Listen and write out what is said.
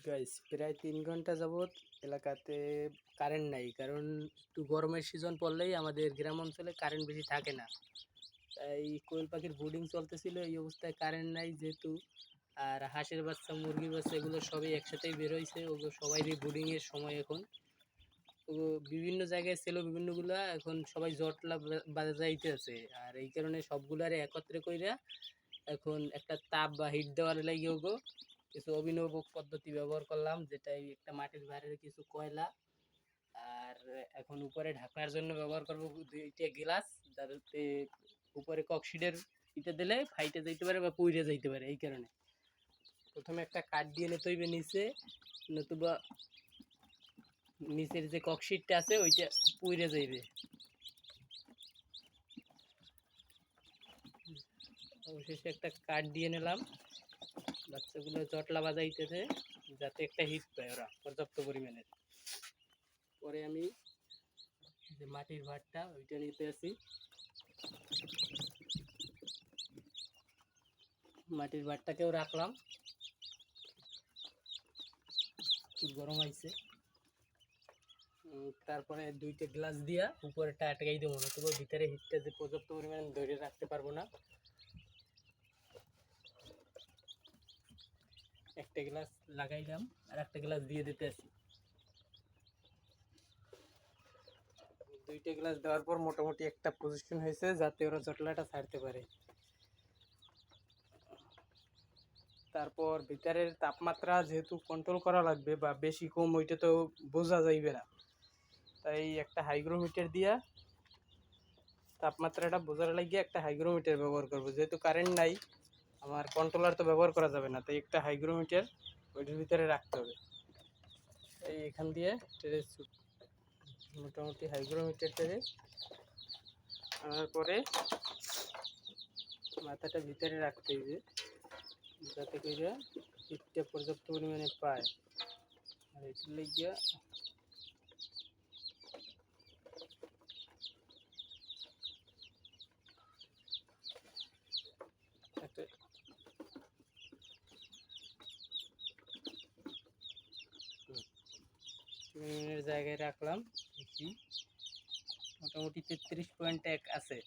Guys প্রায় 3 ঘন্টা যাবৎ এলাকাতে কারেন্ট নাই, কারণ একটু গরমের সিজন পড়লেই আমাদের গ্রাম অঞ্চলে কারেন্ট বেশি থাকে না। তাই কোয়েল পাখির ব্রুডিং চলতেছিল, এই অবস্থায় কারেন্ট নাই যেহেতু। আর হাঁসের বাচ্চা, মুরগির বাচ্চা এগুলো সবই একসাথেই বের হয়েছে, ওগুলো সবাইরই ব্রুডিংয়ের সময় এখন। তো বিভিন্ন জায়গায় ছিল বিভিন্নগুলা, এখন সবাই জটলা বাজাইতে আছে। আর এই কারণে সবগুলারে একত্রে কইরা এখন একটা তাপ বা হিট দেওয়ার লাগে ওগো কিছু অভিনব পদ্ধতি ব্যবহার করলাম, যেটা এই একটা মাটির বাইরের কিছু কয়লা। আর এখন উপরে ঢাকনার জন্য ব্যবহার করবো 2টা গ্লাস, যাতে উপরে ককশিটের ইটা দিলে ফাইটে যাইতে পারে বা পুইরে যাইতে পারে। এই কারণে প্রথমে একটা কাঠ দিয়ে নিতে হইবে নিচে, নতুবা নিচের যে ককশিটটা আছে ওইটা পুইরে যাইবে। অবশেষে একটা কাঠ দিয়ে নিলাম, বাচ্চাগুলো জটলা বাজাইতেছে যাতে একটা হিট পায় ওরা পর্যাপ্ত পরিমাণে। পরে আমি যে মাটির ভাতটা ওইটা নিতে আসি, মাটির ভাতটাকেও রাখলাম, গরম আইছে। তারপরে 2টা গ্লাস দিয়া উপরেটা আটকাই দেবো, নতুবা ভিতরে হিটটা যে পর্যাপ্ত পরিমাণে ধরে রাখতে পারবো না। একটা গ্লাস লাগাইলাম, আর একটা গ্লাস দিয়ে দিতে আসি। 2টা গ্লাস দেওয়ার পর মোটামুটি একটা পজিশন হয়েছে যাতে ওরা জটলাটা ছাড়তে পারে। তারপর ভিতরের তাপমাত্রা যেহেতু কন্ট্রোল করা লাগবে বা বেশি কম ওইটা তো বোঝা যাইবে না, তাই একটা হাইগ্রোমিটার দিয়া তাপমাত্রাটা বোঝার লাগিয়ে একটা হাইগ্রোমিটার ব্যবহার করব। যেহেতু কারেন্ট নাই, আমার কন্ট্রোলার তো ব্যবহার করা যাবে না, তাই একটা হাইগ্রোমিটার ওইটার ভিতরে রাখতে হবে। এই এখান দিয়ে মোটামুটি হাইগ্রোমিটার টেরে আনার পরে মাথাটা ভিতরে রাখতে হবে, যাতে করে হিটটা পর্যাপ্ত পরিমাণে পায়। আর এটার লাগিয়া একটা জায়গায় রাখলাম। দেখি মোটামুটি 33.1 আছে।